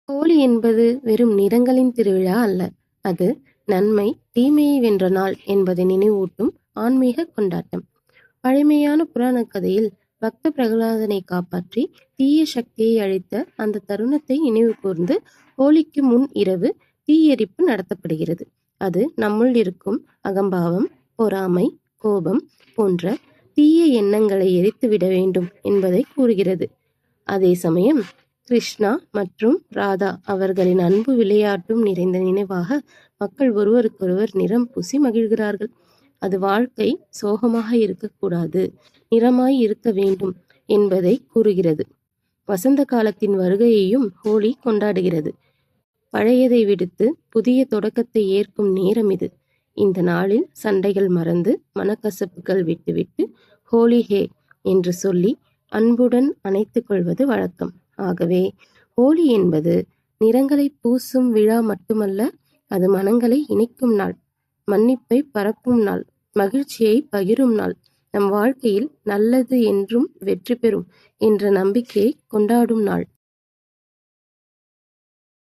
ஹோலி என்பது வெறும் நிறங்களின் திருவிழா அல்ல. அது நன்மை தீமையை வென்ற நாள் என்பதை நினைவூட்டும் ஆன்மீக கொண்டாட்டம். பழமையான புராண கதையில் பக்த பிரகலாதனை காப்பாற்றி தீய சக்தியை அழித்த அந்த தருணத்தை நினைவு கூர்ந்து ஹோலிக்கு முன் இரவு தீயெரிப்பு நடத்தப்படுகிறது. அது நம்முள் இருக்கும் அகம்பாவம், பொறாமை, கோபம் போன்ற தீய எண்ணங்களை எரித்துவிட வேண்டும் என்பதை கூறுகிறது. அதே சமயம் கிருஷ்ணா மற்றும் ராதா அவர்களின் அன்பு விளையாட்டும் நிறைந்த நினைவாக மக்கள் ஒருவருக்கொருவர் நிறம் பூசி மகிழ்கிறார்கள். அது வாழ்க்கை சோகமாக இருக்கக்கூடாது, நிறமாய் இருக்க வேண்டும் என்பதை கூறுகிறது. வசந்த காலத்தின் வருகையையும் ஹோலி கொண்டாடுகிறது. பழையதை விடுத்து புதிய தொடக்கத்தை ஏற்கும் நேரம் இது. இந்த நாளில் சண்டைகள் மறந்து மனக்கசப்புகள் விட்டுவிட்டு ஹோலி ஹே என்று சொல்லி அன்புடன் அணைத்துக் கொள்வது வழக்கம். ஆகவே ஹோலி என்பது நிறங்களை பூசும் விழா மட்டுமல்ல, அது மனங்களை இணைக்கும் நாள், மன்னிப்பை பரப்பும் நாள், மகிழ்ச்சியை பகிரும் நாள், நம் வாழ்க்கையில் நல்லது என்றும் வெற்றி பெறும் என்ற நம்பிக்கையை கொண்டாடும் நாள்.